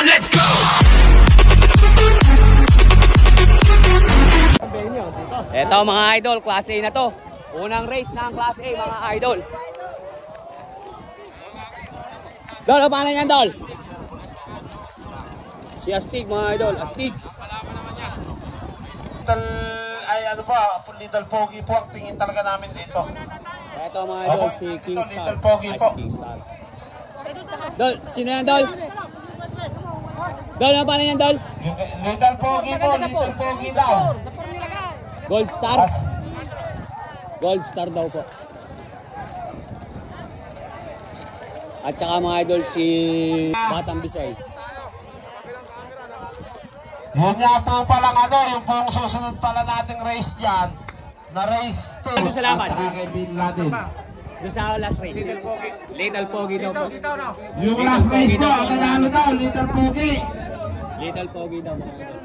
Let's go! Ito mga idol, class A na to. Unang race ng class A mga idol. Dol, ano pangalan yan, Dol? Si Astig mga idol, Astig. Ay ano pa, Little Pogi po ang tingin talaga namin dito. Ito mga idol, si Kingstar. Little Pogi po. Dol, sino yan, Dol? Dol, ano pangalan yan, Dol? Little Pogi po, Little Pogi daw. Gold Star? Gold Star daw po. At saka mga idol si Batang Bisoy. Yun nga po palang ano, yung pong susunod pala nating race dyan, na race 2. Ano sa laban? At saka kay Bin Laden. Doon sa last race. Little Pogi daw po. Yung last race po, ang nanalo daw, Little Pogi. Little Pogi daw mga idol.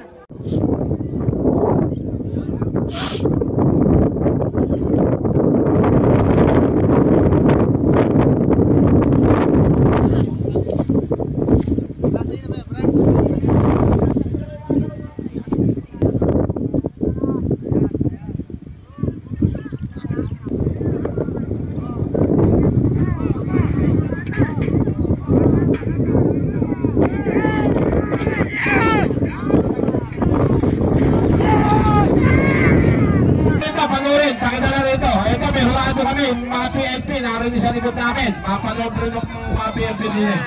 Mga PNP, narinig sa likod namin. Mapanood rin ng mga PNP din eh.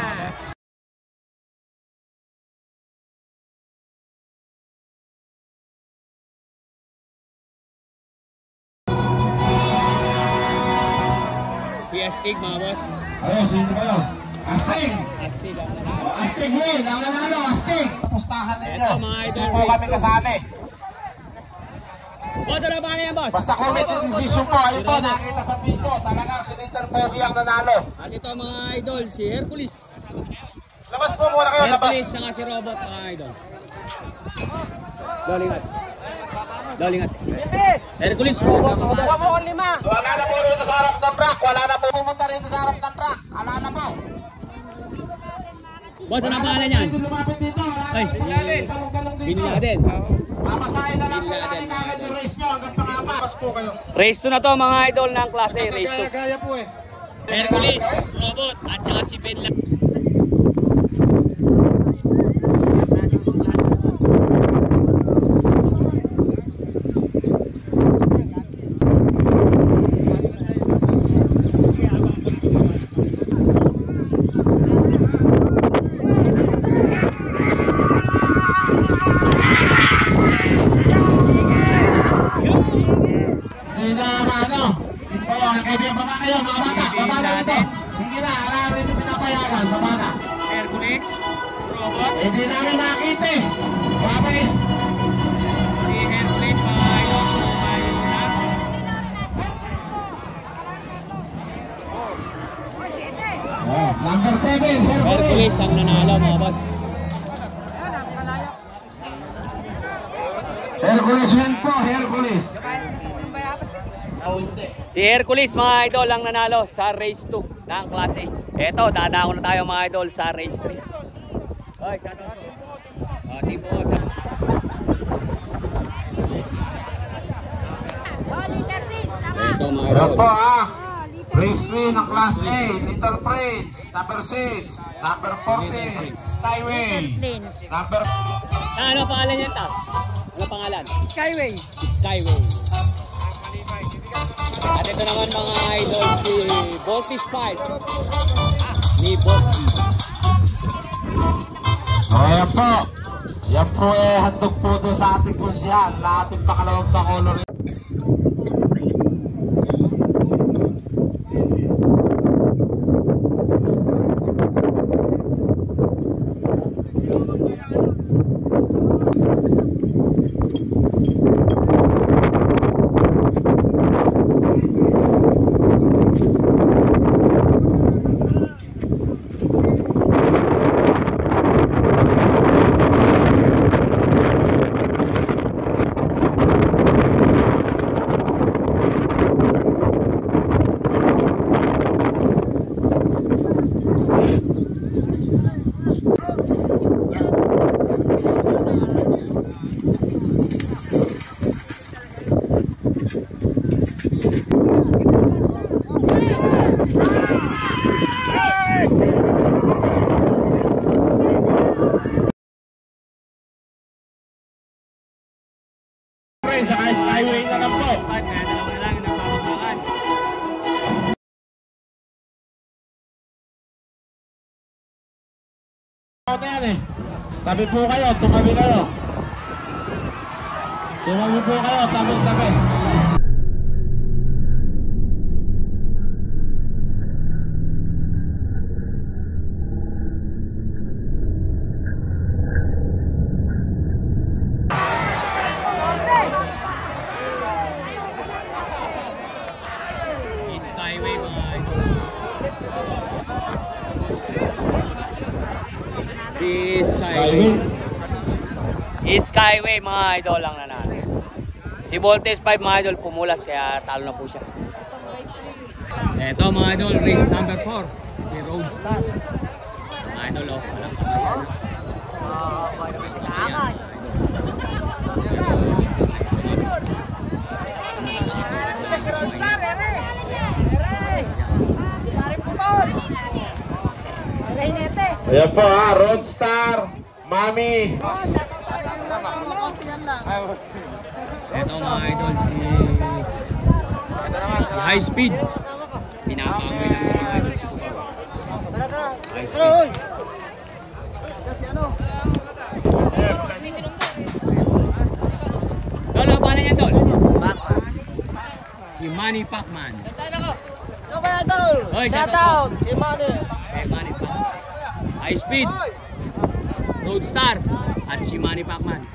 Si Astig mga boss. Ayun, sino ba yun? Astig! Astig. Astig win! Ang nanalo, Astig! Pustahan ninyo. Ito mga idol. Hindi po kami kasali. Boss, ano ba yan, boss? Basta committee decision po. Ayun po, nakita sa video. Talagang si Little Pogi ang nanalo. At ito mga idol, si Hercules. Labas po muna kayo, labas. Hercules saka si Robot mga idol. Dolingat. Dolingat. Hercules, Robot. Wala na po rito sa harap ng truck. Wala na po pumunta rito sa harap ng truck. Wala na po. Boss, ano pangalan yan? Hindi lumapit dito. Ay, Binila din. Mamasahin na lang po namin kagad yung race nyo hanggang pang-apat. Pas po kayo. Race 2 na to mga idol ng class A. Race 2. Gaya po eh. Hercules, Robot, at saka si Ben lang. Hindi namin nakita eh. Babay. Si Hercules, mga idol. Number 7, Hercules ang nanalo mga boss. Hercules win po, Hercules. Si Hercules mga idol ang nanalo sa race 2 ng class A. Eto, dadako na tayo mga idol sa race 3. Oy, shout out po. Team po sa ito mga Yan idol. po race 3 ng class A, Little Prince, number 6, number 14, Skyway, number... Ano pangalan niyan ta? Ano pangalan? Skyway. Skyway. At ito naman mga idol si Voltage 5 ni Volty. Yan po. Yan po handog po doon sa ating konsyal na ating pangalawang pakolor. Prince, saka Skyway na lang po. Kaya dalawa na lang yung nagpapabangan. Ano yan eh? Tabi po kayo, tumabi kayo. Tumabi po kayo, tabi. Skyway mga idol. Si Skyway. Skyway mga idol lang nanalo. Si Voltes 5 mga idol pumulas kaya talo na po siya. Ito mga idol, race number 4. Si Roadstar. Mga idol oh. Ayan po ha, Roadstar, Mami. Ito mga idol, si High Speed. Pinapangoy lang mga idol si Kuya. High Speed. Dol, ano pala niya Dol? Si Manny Pacman. Oy, shout out. Si Manny. Hey, Manny Pacman. High Speed, Roadstar, at si Manny Pacman.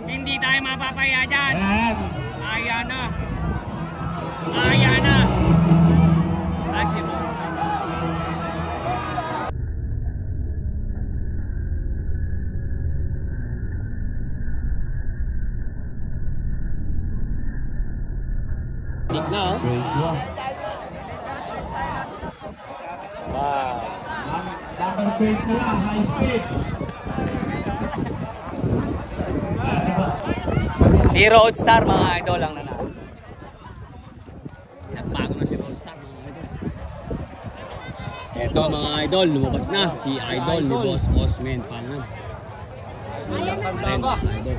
Hindi tayo mapapaya dyan. Ayan na. Ayan na. Kasi Dik na oh. Wow. Number 21, High Speed. Si Roadstar mga idol ang nanalo. Nagbago na si Roadstar mga idol. Eto mga idol, lumabas na si idol ni Boss Osman Pangan. Ayan na mga idol.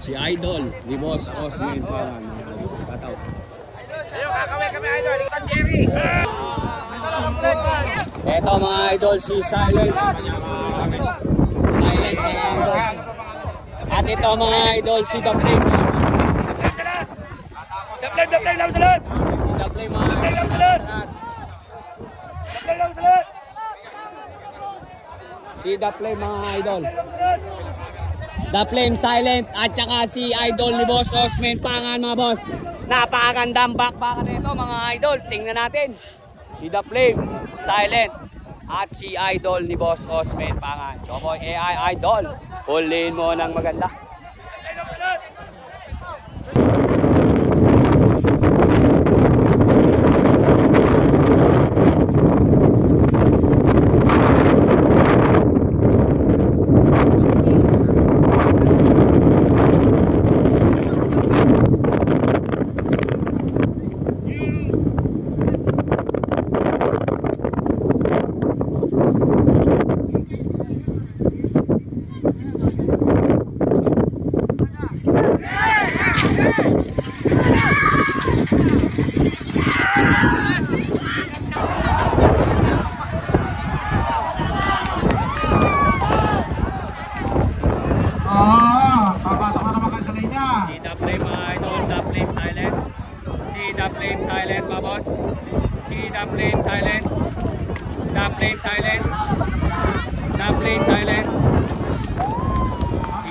Si idol ni Boss Osman Pangan. Kataw. Kami idol, ikan Jerry. Eto mga idol, si Silent. Silent mga idol. At ito mga idol, si The Flame. The Flame lang sa lahat. Si The Flame mga idol sa lahat. Si The Flame mga idol. The Flame, Silent, at saka si idol ni Boss Osman Pangan mga boss. Napakagandang bakbakan na ito mga idol. Tingnan natin. Si The Flame, Silent, at si idol ni Boss Osman Pangan. Chokoy AI idol. Huliin mo ng maganda. Papasok ka naman kayo sa linya. Si The Flame mga idol, The Flame Silent. Si The Flame Silent mga boss. Si The Flame Silent. The Flame Silent. The Flame Silent. Si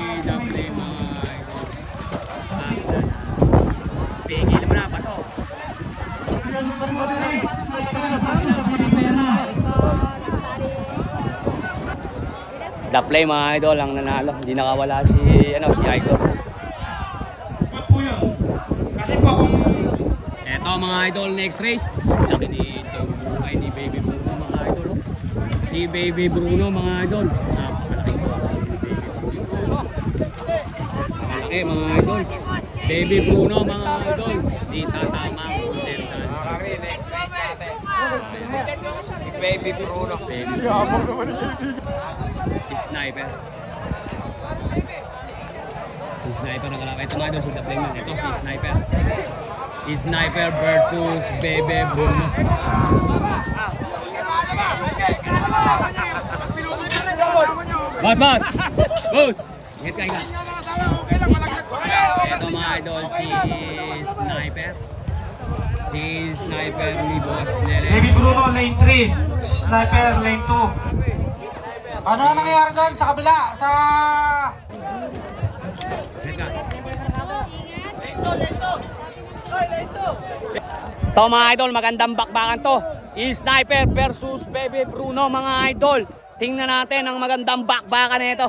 The Play mga idol ang nanalo. Hindi nakawala si Idol. Good po yun. Kasi po kung Eto mga idol, next race. Laki ni buhay ni Baby Bruno mga idol. Si Baby Bruno mga idol. Malaki mga idol. Baby Bruno mga idol. Di tatama ang Baby Bruno. Sniper. Si Sniper ang kalaki. Ito mga idol, si The Play. Ito si Sniper. Sniper versus Bebe Bruno. Boss! Boss! Ingat ka, ingat. Ito mga idol, si Sniper. Si Sniper ni Boss Lele. Baby Bruno, lane 3. Sniper, lane 2. Ano ang nangyayari doon sa kabila? Sa... Ito mga idol, magandang bakbakan to. Sniper versus Baby Bruno mga idol. Tingnan natin ang magandang bakbakan nito.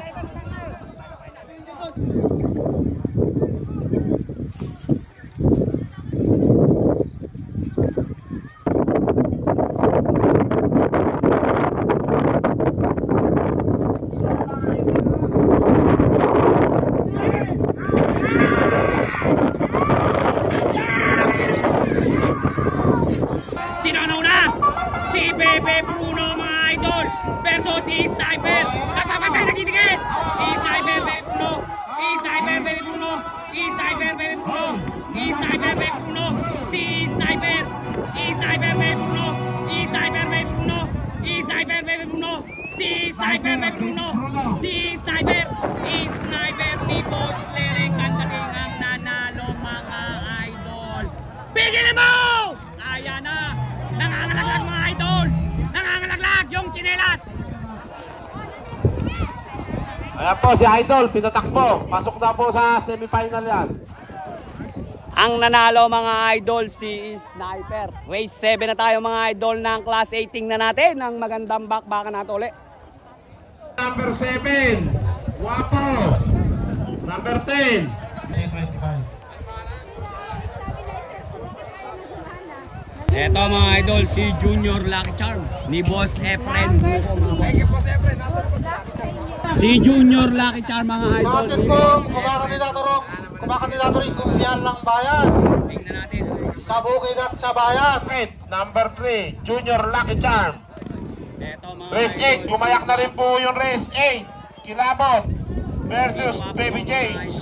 Si Bebe Bruno mga idol versus si Sniper. Kasama tayo nagigigit. Sniper Bebe Bruno. Sniper Bebe Bruno. Sniper Bebe Bruno. Sniper Bebe Bruno. Si Sniper. Sniper Bebe Bruno. Sniper Bebe Bruno. Sniper Bebe Bruno. Si Sniper Bebe Bruno. Si Sniper. Sniper ni Boss Lereng Kandating ang nanalo mga idol. Bigyan mo! Ayan na. Nangangalaglag mga idol! Nangangalaglag yung tsinelas! Ayan po si Idol, pinatakbo. Pasok na po sa semifinal yan. Ang nanalo mga idol si Sniper. Race 7 na tayo mga idol ng Class 8. Tingnan natin ang magandang bakbakan natin ulit. Number 7, Wapo. Number 10, 25. Eto mga idol, si Junior Lucky Charm ni Boss Efren. Si Junior Lucky Charm mga idol. Sa atin pong kumakandidatorin kung siya lang bayan. Tingnan natin. Sa bukid at sa bayan. number 3, Junior Lucky Charm. Eto mga Race 8, gumayak na rin po yung race 8. Kilabot versus Baby James.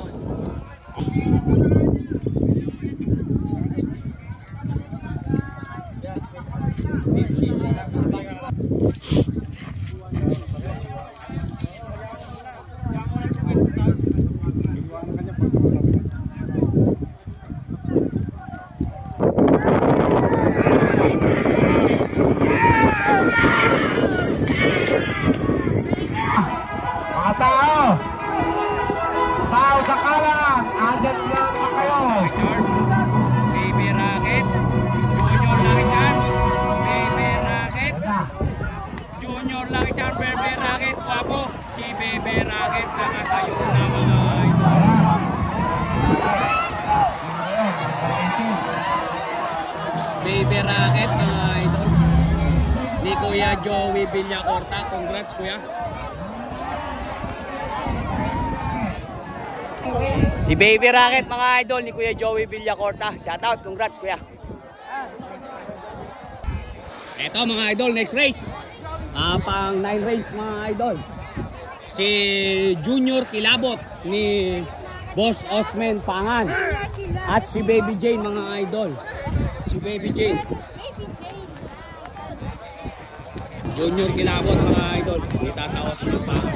Tao sa kalan, andyan lang na kayo. Baby Rocket, Junior Lucky Charm, Baby Rocket, Junior Lucky Charm, Baby Rocket, Wapo, si Baby Rocket nakatayo na mga idol. Baby Rocket mga idol ni Kuya Joey Villacorta. Congrats kuya. Si Baby Rocket mga idol ni Kuya Joey Villacorta. Shoutout, congrats kuya. Eto mga idol, next race. Pang 9 race mga idol. Si Junior Kilabot ni Boss Osman Pangan. At si Baby Jane mga idol. Si Baby Jane. Junior Kilabot mga idol. Ni Tata Osman Pangan.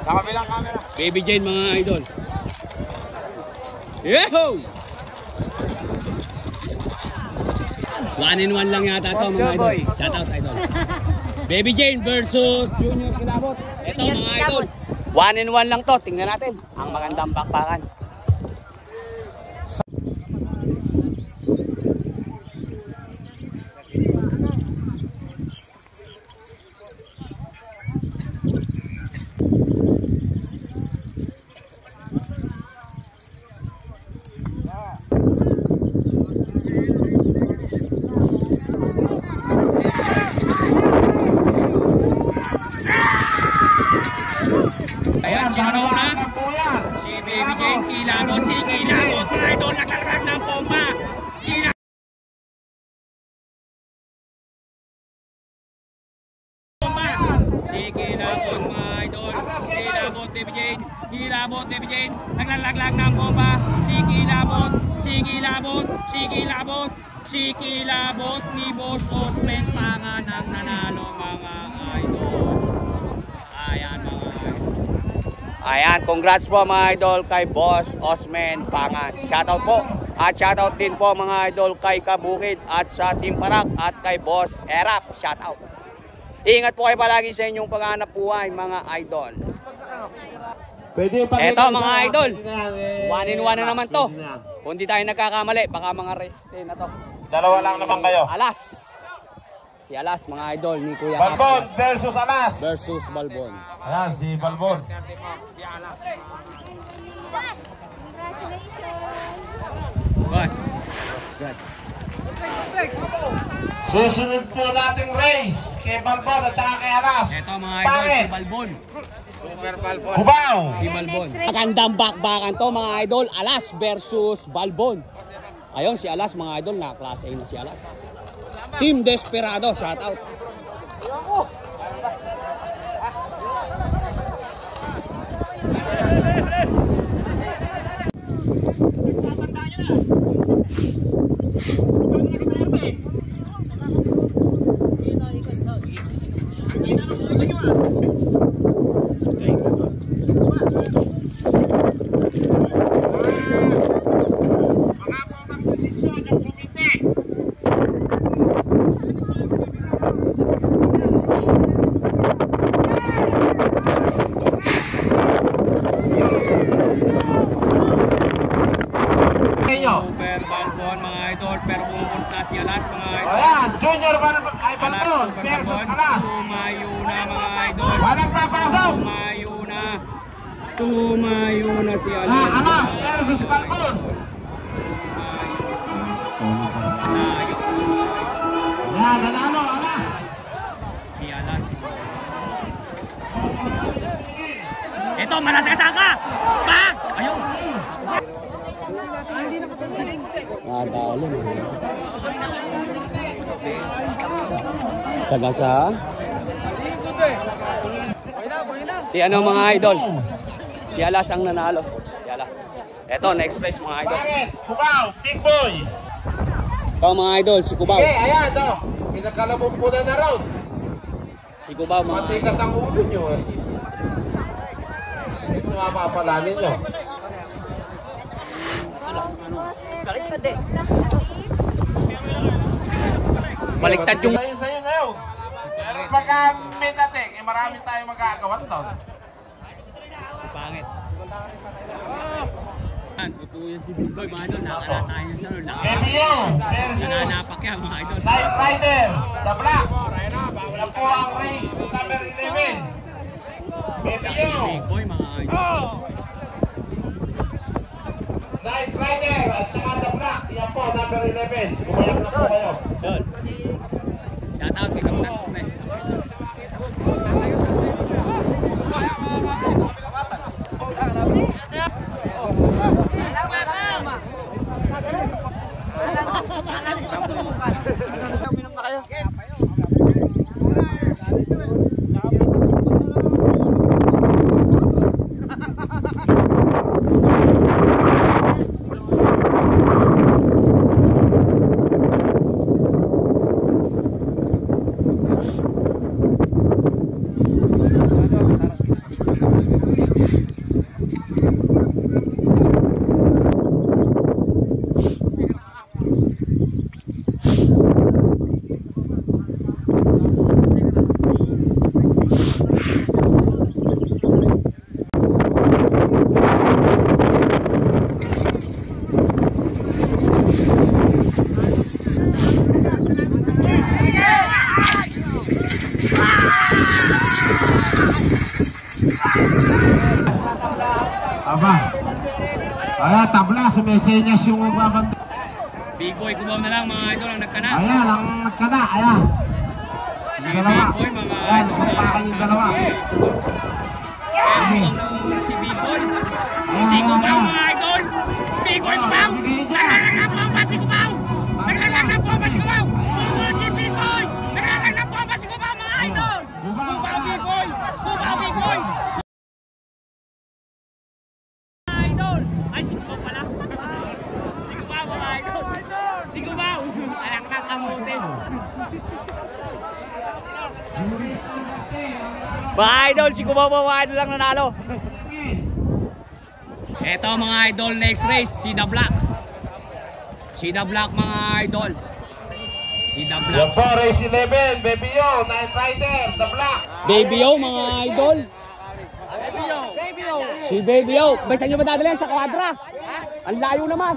Sa kabilang camera. Baby Jane mga idol. Yeho! 1-in-1 lang yata ito mga idol. Shoutout idol. Baby Jane versus Junior Kilabot. Ito mga idol. 1-in-1 lang to. Tingnan natin ang magandang bakbakan. Kilabot mga idol. Kilabot Baby Jane. Kilabot Baby Jane. Naglalaglag ng bomba. Si Kilabot. Si Kilabot. Si Kilabot. Si Kilabot ni Boss Osment Pangan ang nanalo mga idol. Ayan mga idol. Ayan, congrats po mga idol kay Boss Osment Pangan. Shoutout po. At shoutout din po mga idol kay Kabukid at sa Team Parak at kay Boss Erap. Shoutout. Ingat po kayo palagi sa inyong paghahanap buhay mga idol. Pwede pa. Eto mga idol. 1-in-1 na naman to. Kung di tayo nagkakamali, baka mga rest na to. Dalawa lang naman kayo. Alas. Si Alas mga idol ni Kuya Balbon Alas versus Alas. versus Balbon. Ayan, si Balbon. Boss. Good. Susunod po nating race kay Balbon at saka kay Alas. Ito mga idol, Bakit? si Balbon. Super Balbon. Hubaw! Si Balbon. Magandang bakbakan to mga idol. Alas versus Balbon. Ayun si Alas mga idol, na class A na si Alas. Team Desperado, shout out. Super Balbon mga idol, pero pumunta si Alas mga idol. Ayan, Junior Balbon versus Alas. Tumayo na mga idol. Walang papasok. Tumayo na si Alas. Alas versus Balbon. Yan, nanalo, Alas. Si Alas. Ito, malasakasaka! Bak! Ayun! Nadalo na. Sagasa. Si ano mga idol? Si Alas ang nanalo. Si Alas. Ito, next race mga idol. Bakit? Kubaw, big boy. Ito mga idol, si Kubaw. Okay, ayan, ito. Pinagkalabumpunan na round. Si Kubaw mga idol. Matigas ang ulo nyo eh. Ito nga papalanin nyo. Baliktad eh. Baliktad yung... Tayo sa'yo na yun. Pero pagka may dating, eh marami tayong magagawa to. Pangit. Tutuyan si Big Boy mga idol. Nakalatayan yung salon. Ebio versus Nananapak yan mga idol. Night Rider, the Black. Yan po ang race number 11. Ebio, Big Boy mga idol. Night Rider at saka the Black. Yan po number 11. Gumayak na po kayo. Good. Shout out kay Kapitan Kumet. Aba. Ayan, tabla. Sumesenyas yung magbabanda. Big Boy, Kubaw na lang mga idol ang nagkana. Ayan, ang nagkana. Ayan. Si Yung dalawa. Big Boy mga Ayan, idol. magpakan yung dalawa. Si Big Boy. Ayan, Si ayan, Kubaw ayan. mga idol. Big Boy Kubaw. Naglalang po ba si Kubaw? Naglalang po ba si Kubaw? Kubaw si Big Boy. Naglalang po ba si Kubaw mga idol? Kubaw Big Boy. Kubaw kamote. Mga idol, si Kubobo mga idol lang nanalo. Eto mga idol, next race, si The Black. Si The Black mga idol. Si The Black. Yan po, race 11, Baby Yo, Night Rider, The Black. Baby Yo mga idol. Si Baby Yo. Ba saan nyo ba dadalhin? Sa kwadra? Ang layo naman.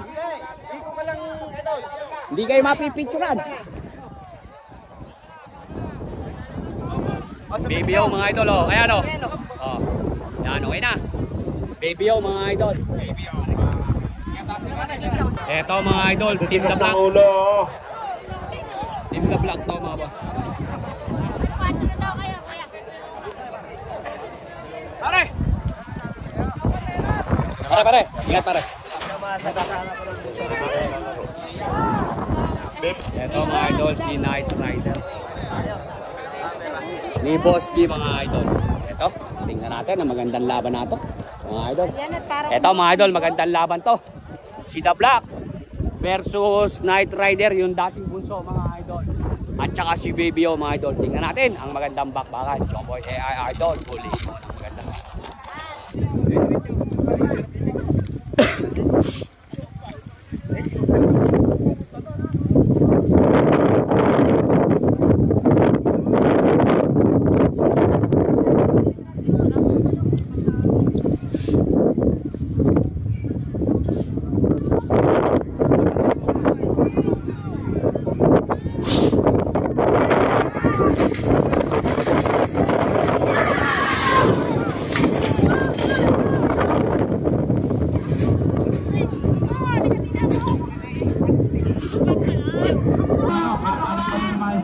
Hindi kayo mapipicturan. Baby Yo mga idol. Oh. Ayan o. Oh. Yan okay na. Baby Yo mga idol. Eto mga idol. Team The Black. Team The Black to mga boss. Pare. Ingat pare. Ito mga idol, si Night Rider. Ni Boss D mga idol. Ito, tingnan natin ang magandang laban na to. Mga idol. Ito mga idol, magandang laban to. Si The Black versus Night Rider, yung dating bunso mga idol. At saka si Baby O mga idol. Tingnan natin ang magandang bakbakan. Choboy AI Idol. Huli ito ang magandang.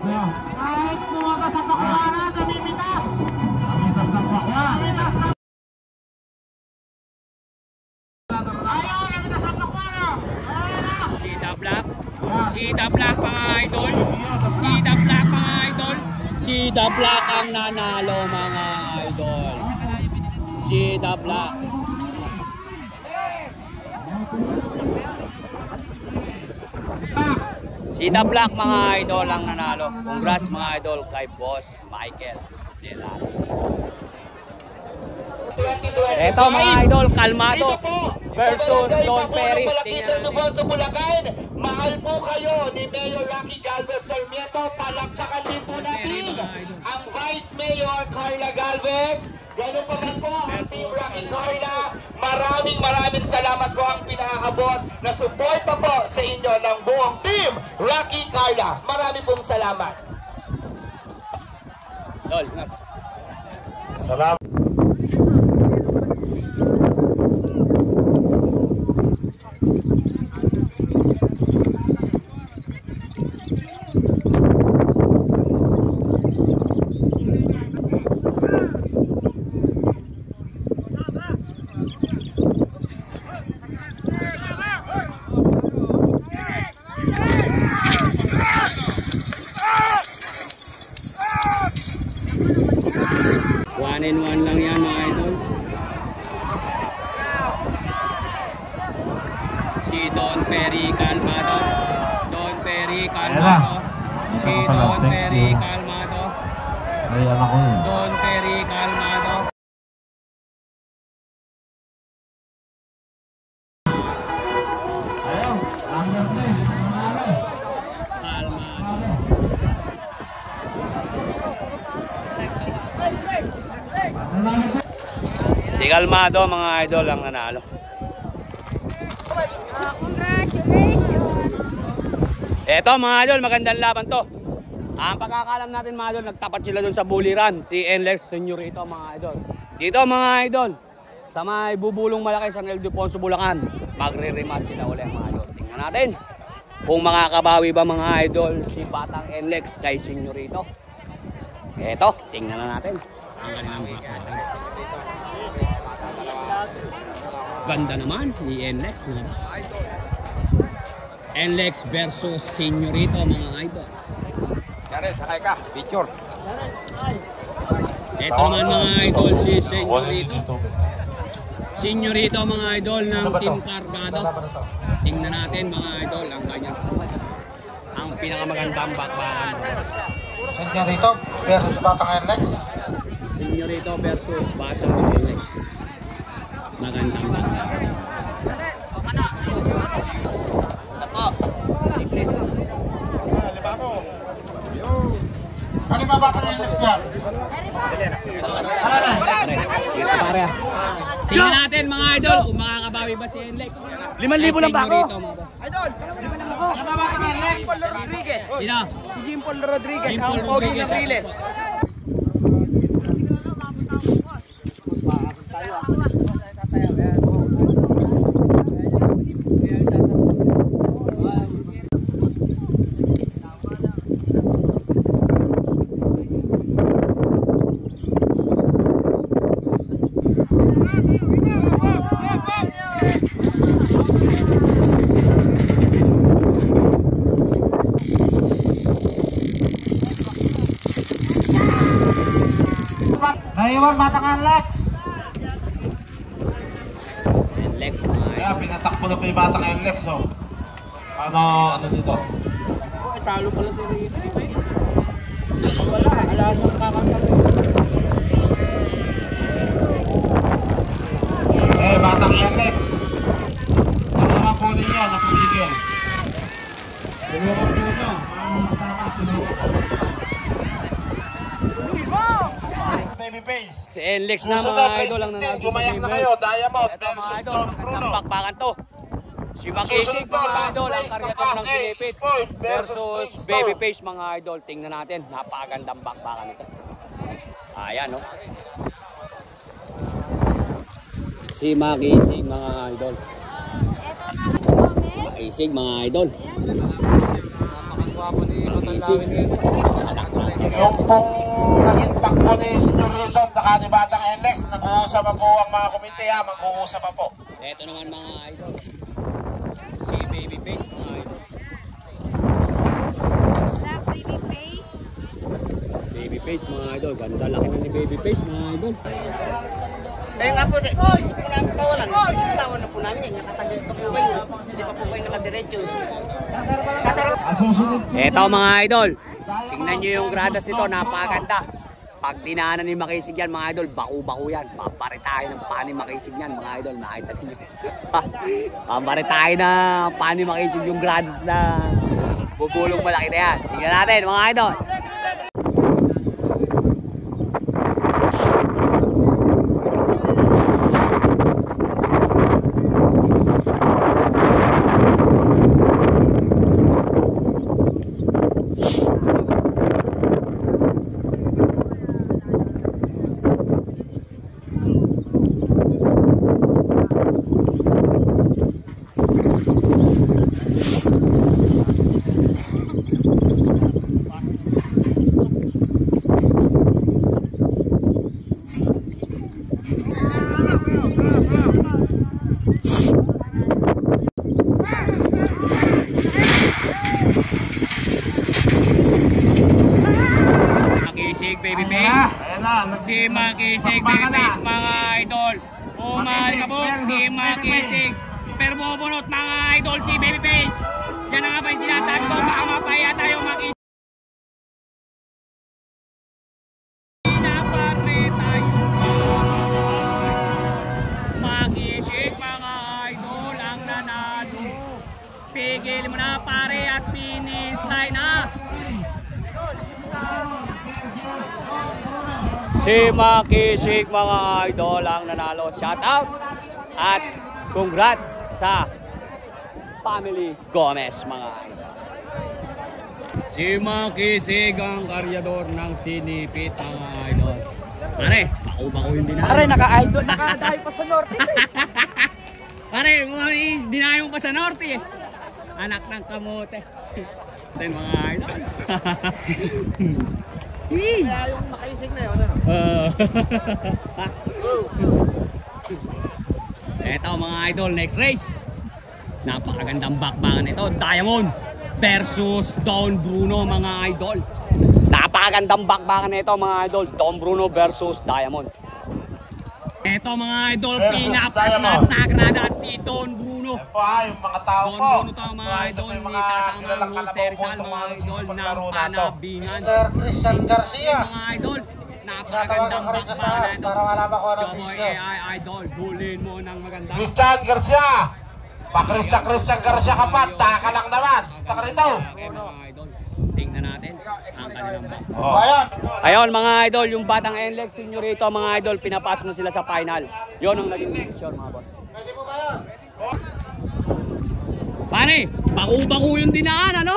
Kahit pumaga sa pakwana, namimitas. Namitas ng pakwa. Namitas ng... Ayaw, namitas ng pakwana. Si The Black. Si The Black mga idol. Si The Black mga idol. Si The Black ang nanalo mga idol. Si The Black. Si The Black mga idol ang nanalo. Congrats mga idol kay Boss Michael Delano. Eto mga idol, Kalmado versus Don Perry. Sa Bulacan, mahal po kayo ni Mayor Rocky Galvez Sarmiento. Palakpakan din po natin ang Vice Mayor Carla Galvez. Ganun pa man po ang Team Rocky Carla. Maraming salamat po ang pinakakabot na suporta po sa inyo ng buong Team Rocky Carla. Maraming pong salamat. Dol, Salamat. One and one lang yan mga idol. Si Don Perry Calmado. Don Perry Calmado. Si Don Perry Calmado. Ay, anak ko yun. Don Perry Calmado. Ayaw, hanggang na eh. Calmado. Si Calmado mga idol ang nanalo. Eto mga idol, magandang laban to. Ang pagkakalam natin mga idol, nagtapat sila dun sa buliran. Si Enlex Senyorito mga idol. Dito mga idol, sa may bubulong malaki sa Ildefonso, Bulacan. Magre-rematch sila ulit mga idol. Tingnan natin kung makakabawi ba mga idol si Batang Enlex kay Senyorito. Eto, tingnan na natin. Ang kanilang bakbakan. Ganda naman ni Enlex mga boss. Enlex versus Senyorito mga idol. Karel, sakay ka. Picture. Ito naman mga idol si Senyorito. Senyorito mga idol ng Team Cargado. Tingnan natin mga idol ang kanyang ang pinakamagandang bakbakan. Senyorito versus Batang NLEX. Senyorito versus Batang NLEX. Magandang bakbakan. Ano ba Batang NLEX yan? Dito pare. Tingnan natin mga idol kung makakabawi ba si NLEX. 5,000 lang ba ako? Ano ba Batang NLEX? Rodriguez. Sino? Si Jimpol Rodriguez. Jimpol Ang pogi Rodriguez, ng Riles. Naiwan Batang NLEX. NLEX mga idol. Kaya pinatakbo na pa yung Batang NLEX, oh. Ano dito? Talo pala si Riles. Wala. Alam mo kakapag. Batang NLEX. Ano naman po din yan, napumigil. Tulungan po nyo. Mga kasama, tulungan po. Babyface. Si NLEX na Susunod, mga idol ang nanalo. gumayak na kayo, Diamond Ito mga versus idol, Don magandang Bruno. bakbakan to. Si Makisig Susunod po, mga last idol ang place ng karyator Class ng A, Sinipit Sport versus Prince Babyface mga idol. Tingnan natin, napakagandang bakbakan ito. Ayan no. Si Makisig mga idol. Si Makisig mga idol. Makisig. Yung pong naging takbo ni Senyorito at saka ni Batang NLEX, nag-uusap pa po ang mga komite, ha? Mag-uusap pa po. Ito naman mga idol. Si Babyface mga idol. Babyface mga idol. Ganda laki na ni Babyface mga idol. Kaya nga po, kung namin tawalan, tawan na po namin yan. Nakatagil pa po kayo. Hindi pa po kayo nakadiretso. Susunod po. Ito mga idol. Tingnan nyo yung gradas nito. Napakaganda. Pag dinaanan ni Makisig yan mga idol, baku-baku yan. Paparitahin ng pani Makisig yan mga idol. Nakita ninyo. Paparitahin na pani Makisig yung gradas na bubulong malaki na yan. Tingnan natin mga idol. Si Makisig, Babyface mga idol. Umahal ka po, si Makisig. Pero bubunot mga idol si Babyface. Yan na nga ba yung sinasabi ko, baka mapaya tayo Makisig. Pinapare tayo. Makisig mga idol ang nanalo. Pigil mo na pare at finish line na. Si Makisig mga idol ang nanalo. Shout out at congrats sa Family Gomez mga idol. Si Makisig ang karyador ng Sinipit mga idol. Pare, bako-bako yung dinalo. Pare, naka-idol, nakadayo pa sa norte. Pare, dinayo pa sa norte eh. Anak ng kamote. Ito yung mga idol. Kaya yung Makisig na yun, ano? Eto mga idol, next race. Napakagandang bakbakan ito. Diamond versus Don Bruno mga idol. Napakagandang bakbakan ito mga idol. Don Bruno versus Diamond. Eto mga idol, Versus pinapaslas Diamond. na grada si Don Bruno. Ayan po ha, yung mga tao Don po. Bruno to mga Ito idol po yung ni mga Tatamang kilalang Jose kalabaw po Rizal, itong mga mga idol ng nagsusupaglaro na ito. Panabingan. Mr. Christian Garcia. Mga idol, Tinatawagan ka rin sa taas para malaman ko anong Choboy desisyon. AI idol, bulin mo ng maganda. Christian Garcia! Christian Garcia ka pa, taka lang naman. Taka rito. Okay, mga idol, tingnan natin ang kanilang back. Oh. Ayan. Ayun mga idol, yung batang NLEX Señorito mga idol, pinapasok na sila sa final. Yun ang naging decision mga boss. Pwede mo ba yun? Pare, baku-baku yung dinaan ano?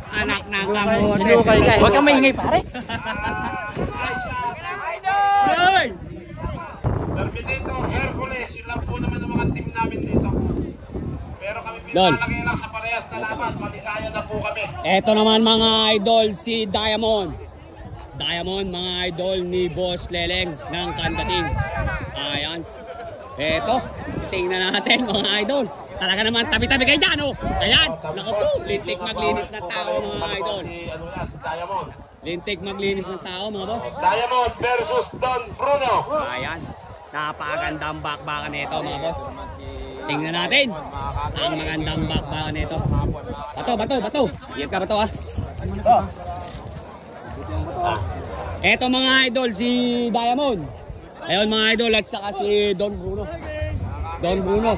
Anak ng kamote. Huwag kang maingay pare. Ay! Terminator, Hercules, yun lang po naman ang mga team namin dito. Pero kami Don. pinalagay lang sa parehas na laban, maligaya na po kami. Eto naman mga idol, si Diamond. Diamond, mga idol ni Boss Leleng ng Kandating. Ayan. Eto, tingnan natin mga idol. Talaga naman, tabi-tabi kayo dyan, oh. Ayan, naku po, lintik maglinis ng tao mga idol. Si Diamond. Lintik maglinis ng tao mga boss. Diamond versus Don Bruno. Ayan, napakagandang bakbakan nito mga boss. Tingnan natin ang magandang bakbakan nito. Bato. Iyag ka bato ah. Eto mga idol, si Diamond. Ayun mga idol, at saka si Don Bruno. Don Bruno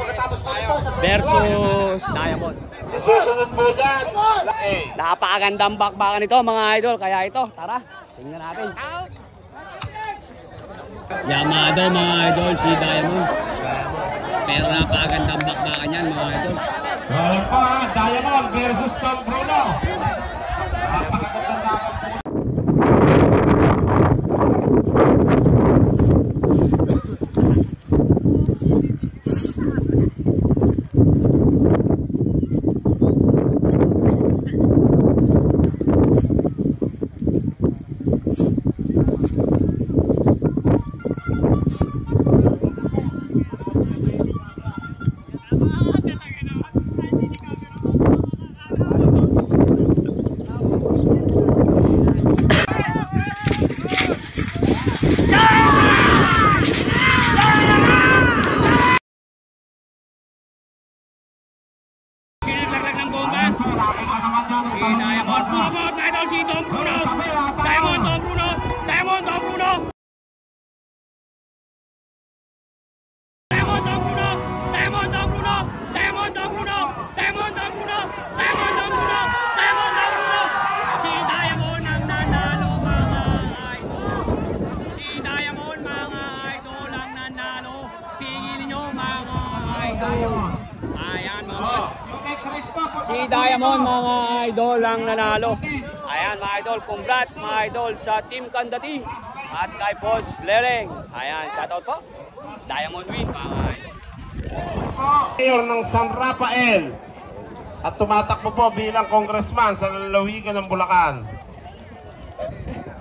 versus Diamond. Susunod po dyan. Laki. Napakagandang bakbakan nito mga idol. Kaya ito, tara, tingnan natin. Yamado mga idol, si Diamond. Pero napakagandang bakbakan yan mga idol. Ayan po ha, Diamond versus Don Bruno. Napakagandang laban po. Sinaglag ng bomba. Si Diamond, bumabot na idol si Don Bruno. Diamond, Don Bruno. Diamond, Don Bruno. Diamond, Don Bruno. Diamond, Don Bruno. Diamond, Don Bruno. Diamond, Don Bruno. Diamond, Don Bruno. Diamond, Don Bruno. Si Diamond ang nanalo mga idol. Si Diamond mga idol ang nanalo. Pingin nyo mga idol. Ayan mga boss. Si Diamond mga idol ang nanalo. Ayan mga idol, congrats mga idol sa Team Kandating at kay Boss Lereng. Ayan, shoutout po. Diamond win mga idol. Mayor ng San Rafael at tumatakbo po bilang congressman sa lalawigan ng Bulacan.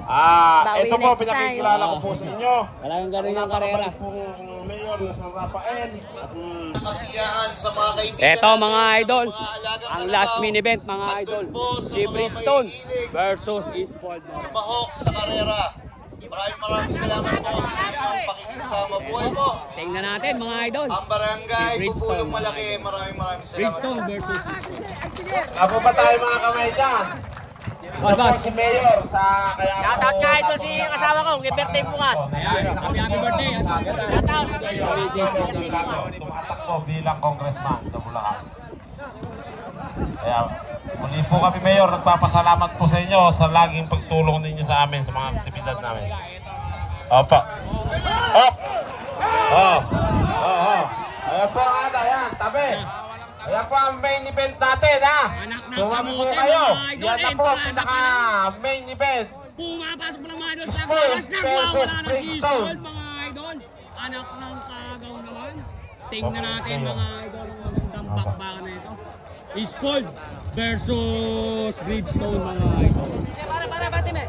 Ito po, pinakikilala ko po sa inyo. Talagang ganun yung karera. Natakabay pong mayor ng San Rafael at kasiyahan sa mga kaibigan. Eto mga idol, ang last mini event mga idol. Si Bridgestone versus Eastfold. Bahok sa karera. Maraming salamat po sa inyong pakikinsama. Buhay po. Tingnan natin mga idol. Ang barangay, Si Bridgestone. Bubulong Malaki. Maraming salamat Bridgestone po. versus Eastfold. Apo ba tayo mga kamay dyan? Isa po si Mayor sa kaya po. Shoutout nga ito si asawa ko, may birthday bukas. Ayan, happy birthday. Tumatakbo bilang congressman sa Bulacan. Kaya muli po kami Mayor, nagpapasalamat po sa inyo sa laging pagtulong ninyo sa amin sa mga aktibidad namin. Opo. Hop! Ayan po ang ayan, tabi. Ayan po ang main event natin ha. Tumami po kayo. Yan na po, pinaka main event. Pumapasok lang mga idol sa Eastfold galas na versus wala ng Bridgestone. Eastfold mga idol. Anak ng kagaw naman. Tingnan natin mga idol ang magandang bakbakan na ito. Eastfold versus Bridgestone mga idol. Para, bati me.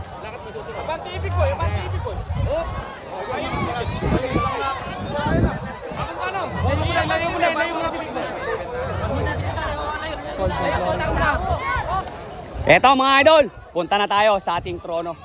Eto mga idol, punta na tayo sa ating trono.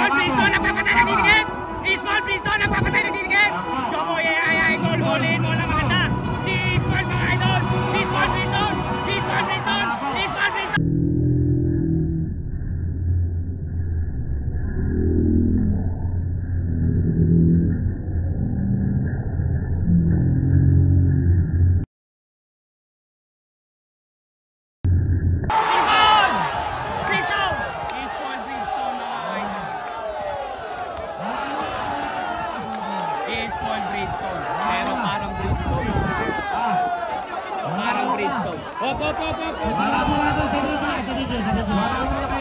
Small Bridgestone, nagpapatay ng dinigit! Small Bridgestone, nagpapatay ng dinigit! Jomoy, idol, huliin mo lang maganda! Si Small, mga idol! Si Small Bridgestone! Si Small Bridgestone! Si Small Bridgestone! Small Bridgestone. Pero parang Bridgestone. Parang Bridgestone. Hop, hop, hop, hop. Wala mo natin sa video.